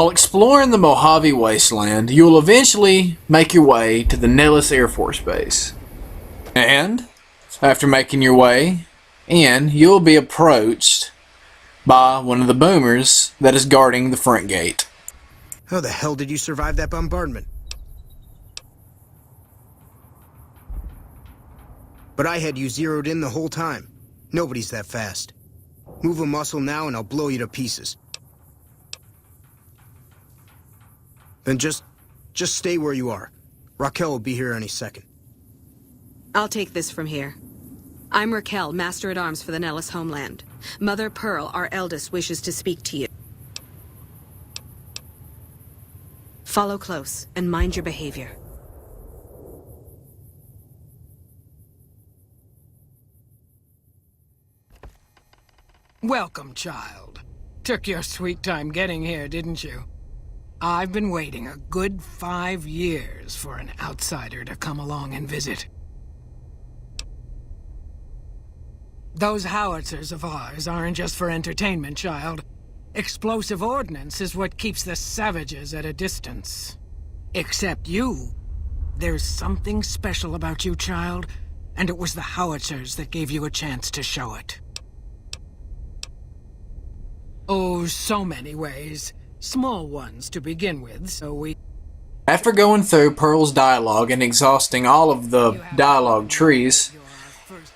While exploring the Mojave Wasteland, you will eventually make your way to the Nellis Air Force Base. And after making your way in, you'll be approached by one of the boomers that is guarding the front gate. How the hell did you survive that bombardment? But I had you zeroed in the whole time. Nobody's that fast. Move a muscle now and I'll blow you to pieces. Then just stay where you are. Raquel will be here any second. I'll take this from here. I'm Raquel, Master-at-Arms for the Nellis homeland. Mother Pearl, our eldest, wishes to speak to you. Follow close and mind your behavior. Welcome, child. Took your sweet time getting here, didn't you? I've been waiting a good 5 years for an outsider to come along and visit. Those howitzers of ours aren't just for entertainment, child. Explosive ordnance is what keeps the savages at a distance. Except you. There's something special about you, child, and it was the howitzers that gave you a chance to show it. Oh, so many ways. Small ones to begin with, so we... After going through Pearl's dialogue and exhausting all of the dialogue trees,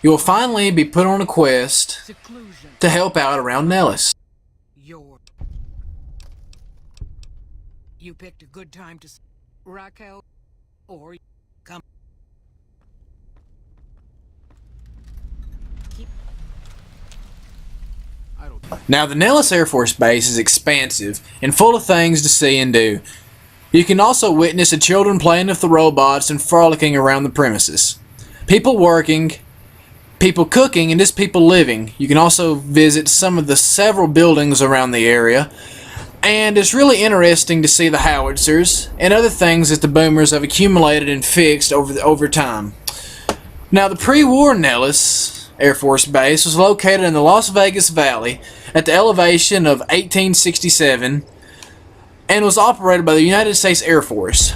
you will finally be put on a quest to help out around Nellis. You picked a good time to... Raquel, or... Come... Now, the Nellis Air Force Base is expansive and full of things to see and do. You can also witness the children playing with the robots and frolicking around the premises. People working, people cooking, and just people living. You can also visit some of the several buildings around the area. And it's really interesting to see the howitzers and other things that the boomers have accumulated and fixed over time. Now, the pre-war Nellis Air Force Base was located in the Las Vegas Valley at the elevation of 1867 and was operated by the United States Air Force.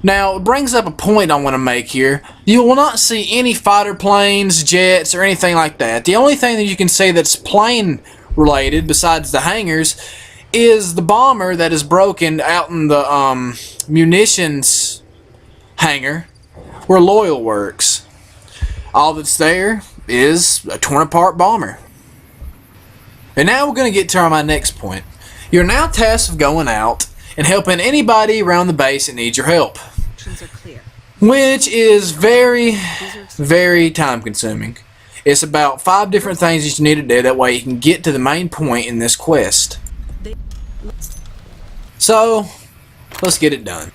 Now, it brings up a point I want to make here. You will not see any fighter planes, jets, or anything like that. The only thing that you can see that's plane related, besides the hangars, is the bomber that is broken out in the munitions hangar where Loyal works. All that's there is a torn apart bomber. And now we're going to get to my next point. You're now tasked with going out and helping anybody around the base that needs your help. Which is very, very time consuming. It's about 5 different things that you need to do, that way you can get to the main point in this quest. So, let's get it done.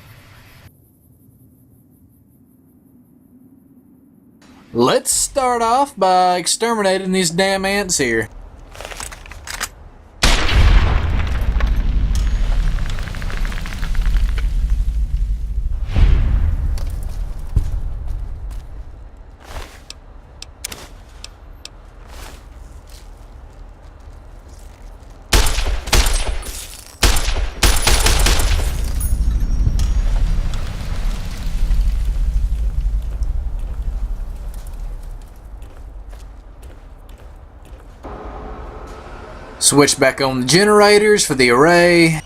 Let's start off by exterminating these damn ants here. Switch back on the generators for the array.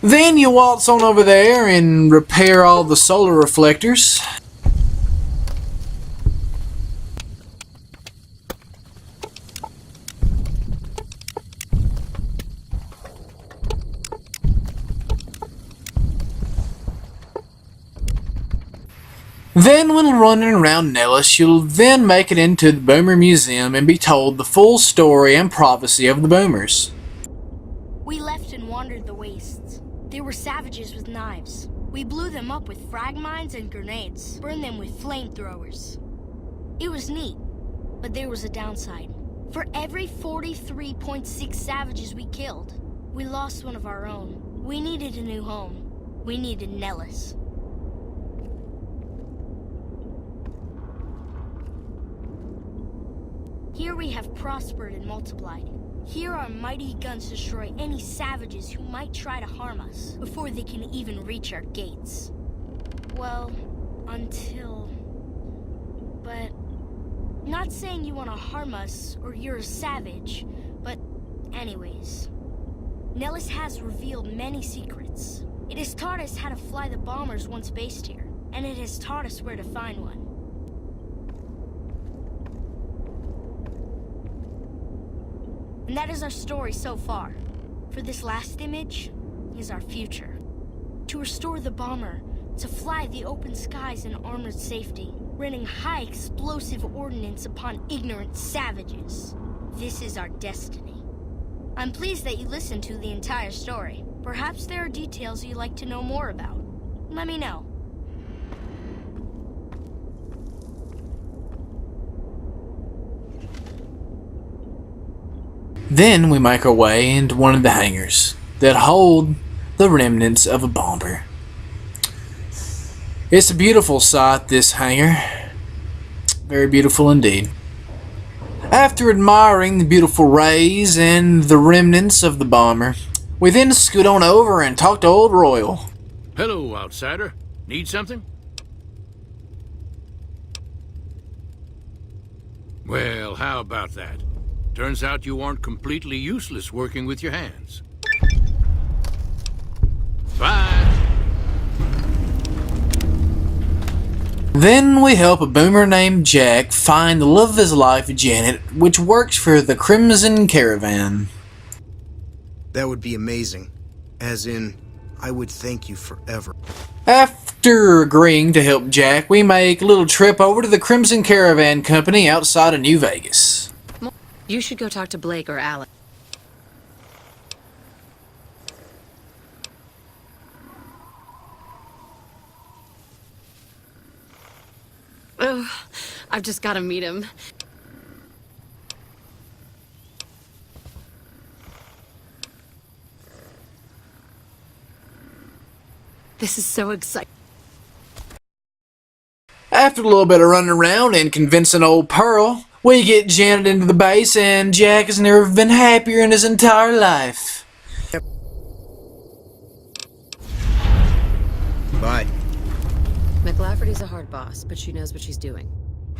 Then you waltz on over there and repair all the solar reflectors. Then when running around Nellis, you'll then make it into the Boomer Museum and be told the full story and prophecy of the Boomers. We left and wandered the wastes. They were savages with knives. We blew them up with frag mines and grenades, burned them with flamethrowers. It was neat, but there was a downside. For every 43.6 savages we killed, we lost one of our own. We needed a new home. We needed Nellis. Here we have prospered and multiplied. Here our mighty guns destroy any savages who might try to harm us before they can even reach our gates. Well, until... But... Not saying you want to harm us or you're a savage, but anyways. Nellis has revealed many secrets. It has taught us how to fly the bombers once based here, and it has taught us where to find one. And that is our story so far. For this last image is our future. To restore the bomber, to fly the open skies in armored safety, raining high explosive ordnance upon ignorant savages. This is our destiny. I'm pleased that you listened to the entire story. Perhaps there are details you'd like to know more about. Let me know. Then we make our way into one of the hangars that hold the remnants of a bomber. It's a beautiful sight, this hangar. Very beautiful indeed. After admiring the beautiful rays and the remnants of the bomber, we then scoot on over and talk to old Royal. Hello, outsider. Need something? Well, how about that? Turns out you aren't completely useless working with your hands. Bye! Then we help a boomer named Jack find the love of his life, Janet, which works for the Crimson Caravan. That would be amazing. As in, I would thank you forever. After agreeing to help Jack, we make a little trip over to the Crimson Caravan Company outside of New Vegas. You should go talk to Blake or Alex. Ugh, I've just got to meet him. This is so exciting. After a little bit of running around and convincing old Pearl, we get Janet into the base, and Jack has never been happier in his entire life. Bye. McLafferty's a hard boss, but she knows what she's doing.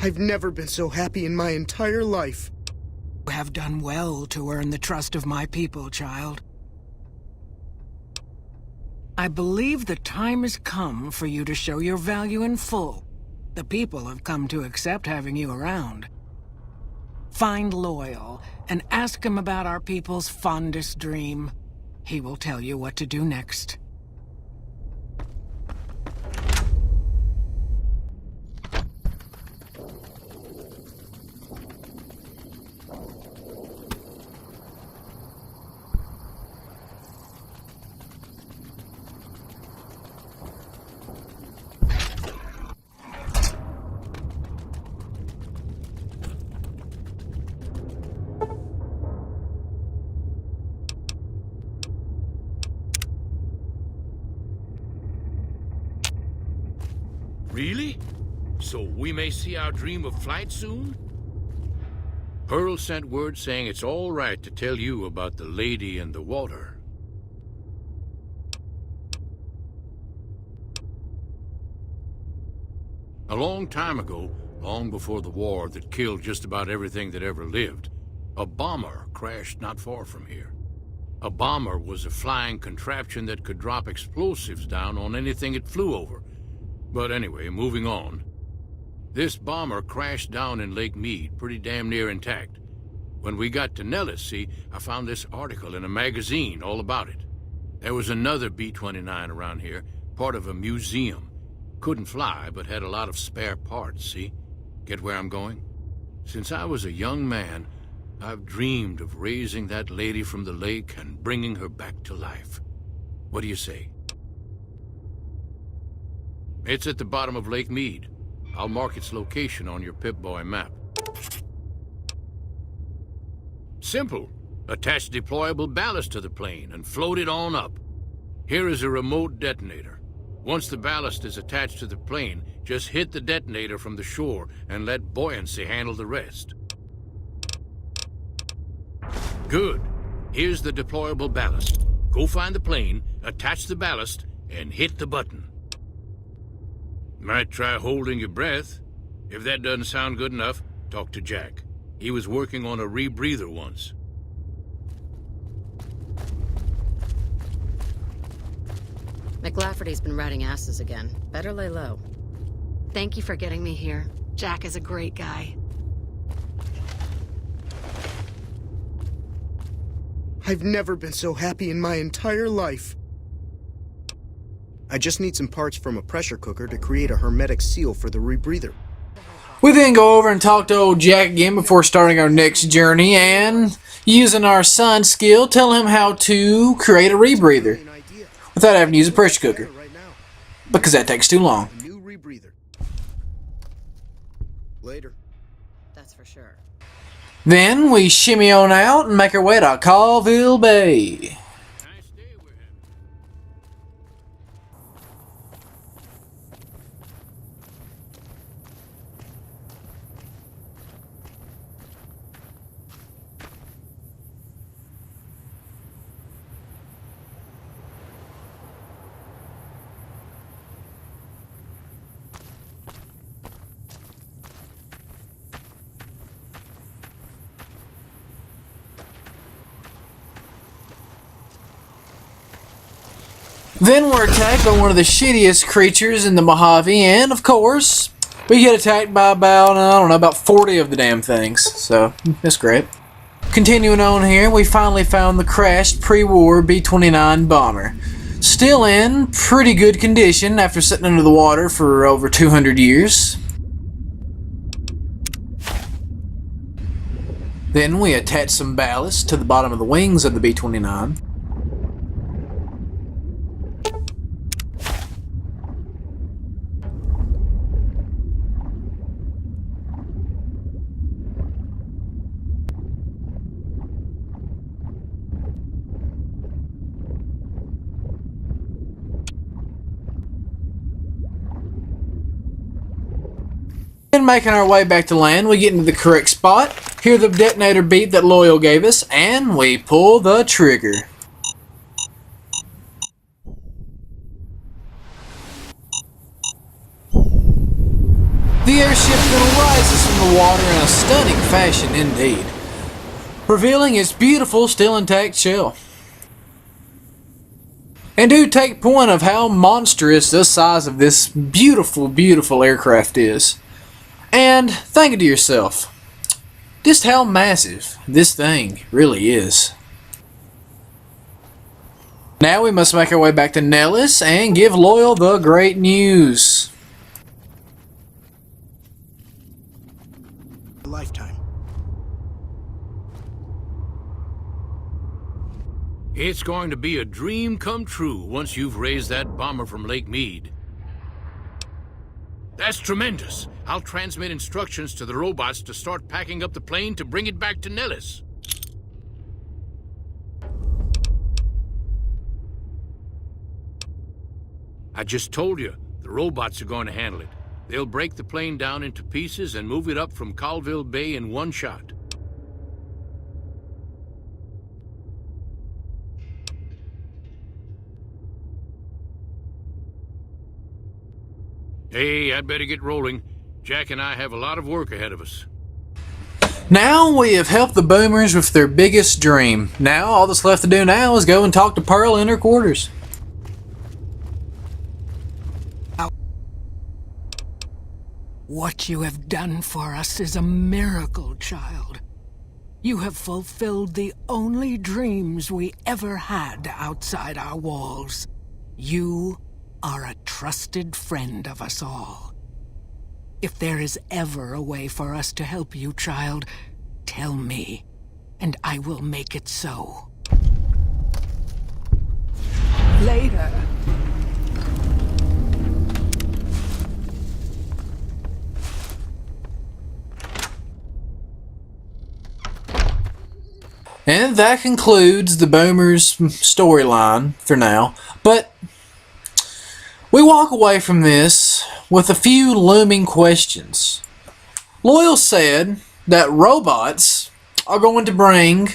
I've never been so happy in my entire life. You have done well to earn the trust of my people, child. I believe the time has come for you to show your value in full. The people have come to accept having you around. Find Loyal and ask him about our people's fondest dream. He will tell you what to do next. Really? So we may see our dream of flight soon? Pearl sent word saying it's all right to tell you about the lady in the water. A long time ago, long before the war that killed just about everything that ever lived, a bomber crashed not far from here. A bomber was a flying contraption that could drop explosives down on anything it flew over. But anyway, moving on. This bomber crashed down in Lake Mead, pretty damn near intact. When we got to Nellis, see, I found this article in a magazine all about it. There was another B-29 around here, part of a museum. Couldn't fly, but had a lot of spare parts, see? Get where I'm going? Since I was a young man, I've dreamed of raising that lady from the lake and bringing her back to life. What do you say? It's at the bottom of Lake Mead. I'll mark its location on your Pip-Boy map. Simple. Attach deployable ballast to the plane and float it on up. Here is a remote detonator. Once the ballast is attached to the plane, just hit the detonator from the shore and let buoyancy handle the rest. Good. Here's the deployable ballast. Go find the plane, attach the ballast, and hit the button. Might try holding your breath. If that doesn't sound good enough, talk to Jack. He was working on a rebreather once. McLafferty's been riding asses again. Better lay low. Thank you for getting me here. Jack is a great guy. I've never been so happy in my entire life. I just need some parts from a pressure cooker to create a hermetic seal for the rebreather. We then go over and talk to old Jack again before starting our next journey, and using our sun skill, tell him how to create a rebreather without having to use a pressure cooker, because that takes too long. A new rebreather. Later. That's for sure. Then we shimmy on out and make our way to Colville Bay. Nice day we're having. Then we're attacked by one of the shittiest creatures in the Mojave, and of course, we get attacked by about, I don't know, about 40 of the damn things. So, that's great. Continuing on here, we finally found the crashed pre-war B-29 bomber. Still in pretty good condition after sitting under the water for over 200 years. Then we attach some ballast to the bottom of the wings of the B-29. And making our way back to land, we get into the correct spot, hear the detonator beep that Loyal gave us, and we pull the trigger. The airship then rises from the water in a stunning fashion indeed, revealing its beautiful, still intact shell. And do take point of how monstrous the size of this beautiful, beautiful aircraft is. And think to yourself, just how massive this thing really is. Now we must make our way back to Nellis and give Loyal the great news. A lifetime. It's going to be a dream come true once you've raised that bomber from Lake Mead. That's tremendous. I'll transmit instructions to the robots to start packing up the plane to bring it back to Nellis. I just told you, the robots are going to handle it. They'll break the plane down into pieces and move it up from Colville Bay in one shot. Hey, I'd better get rolling. Jack and I have a lot of work ahead of us. Now we have helped the boomers with their biggest dream. Now all that's left to do now is go and talk to Pearl in her quarters. What you have done for us is a miracle, child. You have fulfilled the only dreams we ever had outside our walls. You are a trusted friend of us all. If there is ever a way for us to help you, child, tell me, and I will make it so. Later. And that concludes the Boomers storyline for now. But we walk away from this with a few looming questions. Loyal said that robots are going to bring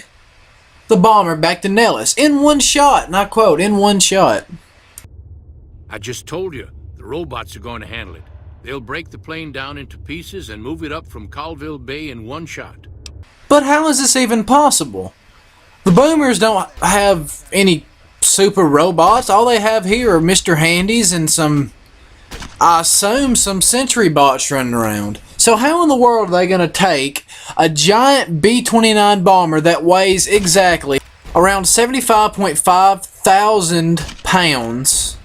the bomber back to Nellis in one shot, and I quote, in one shot. I just told you, the robots are going to handle it. They'll break the plane down into pieces and move it up from Colville Bay in one shot. But how is this even possible? The boomers don't have any super robots. All they have here are Mr. Handys and some, I assume, some sentry bots running around. So how in the world are they going to take a giant B-29 bomber that weighs exactly around 75.5 thousand pounds?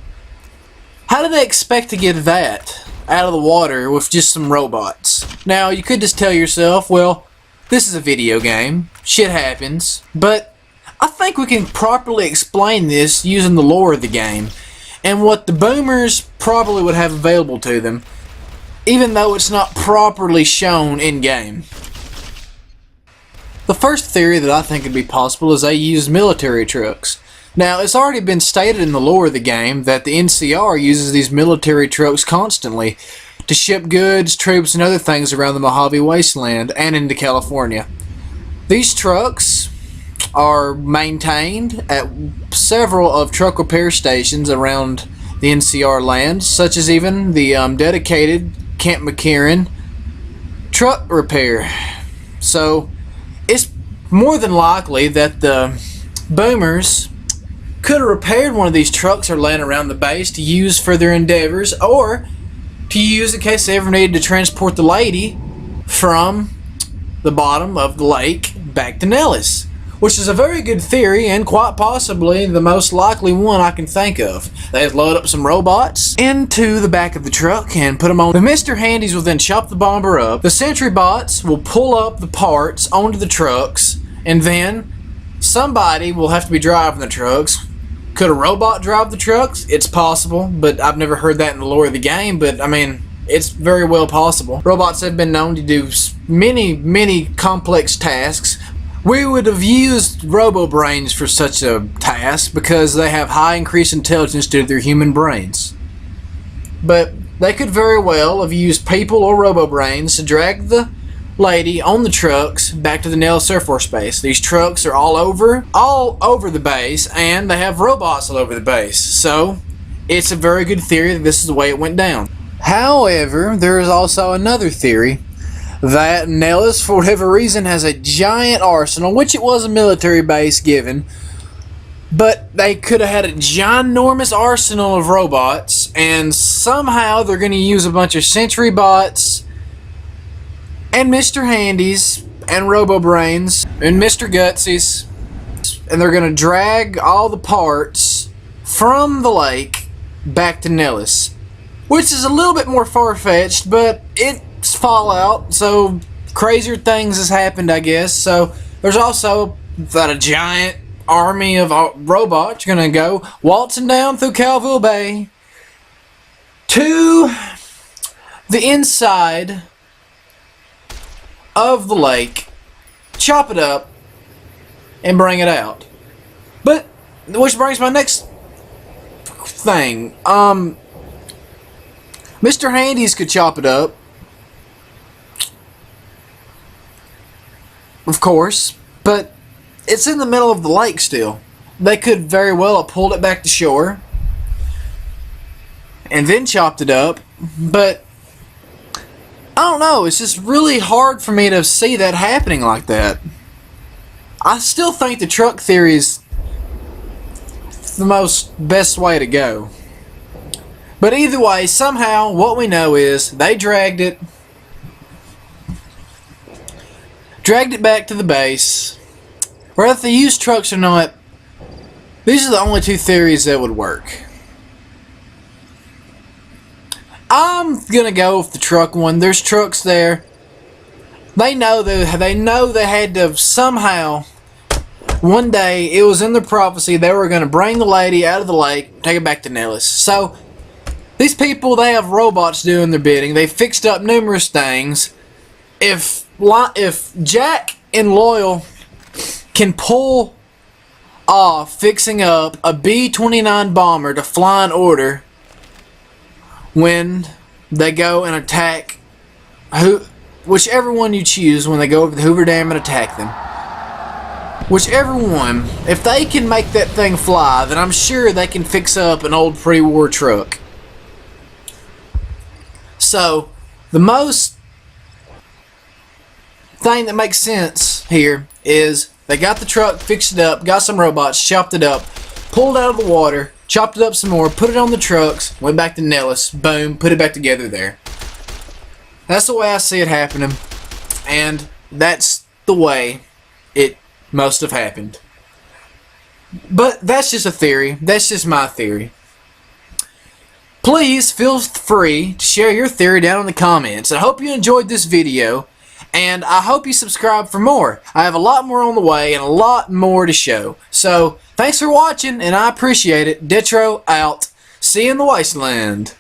How do they expect to get that out of the water with just some robots? Now, you could just tell yourself, well, this is a video game. Shit happens. But I think we can properly explain this using the lore of the game and what the boomers probably would have available to them, even though it's not properly shown in-game. The first theory that I think could be possible is they use military trucks. Now, it's already been stated in the lore of the game that the NCR uses these military trucks constantly to ship goods, troops, and other things around the Mojave Wasteland and into California. These trucks are maintained at several of truck repair stations around the NCR land, such as even the dedicated Camp McCarran truck repair. So, it's more than likely that the boomers could have repaired one of these trucks or laying around the base to use for their endeavors, or to use in case they ever needed to transport the lady from the bottom of the lake back to Nellis, which is a very good theory and quite possibly the most likely one I can think of. They'd load up some robots into the back of the truck and put them on. The Mr. Handys will then chop the bomber up. The sentry bots will pull up the parts onto the trucks, and then somebody will have to be driving the trucks. Could a robot drive the trucks? It's possible, but I've never heard that in the lore of the game, but I mean, it's very well possible. Robots have been known to do many complex tasks. We would have used robo-brains for such a task because they have high increased intelligence due to their human brains. But they could very well have used people or robo-brains to drag the lady on the trucks back to the Nellis Air Force Base. These trucks are all over the base, and they have robots all over the base. So, it's a very good theory that this is the way it went down. However, there is also another theory that Nellis, for whatever reason, has a giant arsenal, which it was a military base given, but they could have had a ginormous arsenal of robots, and somehow they're going to use a bunch of sentry bots and Mr. Handys and Robo-Brains and Mr. Gutsies, and they're going to drag all the parts from the lake back to Nellis, which is a little bit more far-fetched, but it's Fallout, so crazier things has happened, I guess. So there's also that a giant army of robots are going to go waltzing down through Calville Bay to the inside of the lake, chop it up, and bring it out. But, which brings my next thing. Mr. Handys could chop it up, of course, but it's in the middle of the lake still. They could very well have pulled it back to shore and then chopped it up, but I don't know, it's just really hard for me to see that happening like that. I still think the truck theory is the best way to go. But either way, somehow, what we know is they dragged it back to the base. Whether if they use trucks or not, these are the only two theories that would work. I'm gonna go with the truck one. There's trucks there. They know they had to somehow, one day, it was in the prophecy, they were gonna bring the lady out of the lake, take her back to Nellis. So, these people, they have robots doing their bidding. They fixed up numerous things. If Jack and Loyal can pull off fixing up a B-29 bomber to fly in order when they go and attack whichever one you choose when they go over the Hoover Dam and attack them, Whichever one, if they can make that thing fly, then I'm sure they can fix up an old pre-war truck. So, the most thing that makes sense here is they got the truck, fixed it up, got some robots, chopped it up, pulled out of the water, chopped it up some more, put it on the trucks, went back to Nellis, boom, put it back together there. That's the way I see it happening, and that's the way it must have happened. But that's just a theory. That's just my theory. Please feel free to share your theory down in the comments. I hope you enjoyed this video, and I hope you subscribe for more. I have a lot more on the way and a lot more to show. So, thanks for watching, and I appreciate it. Detro out. See you in the wasteland.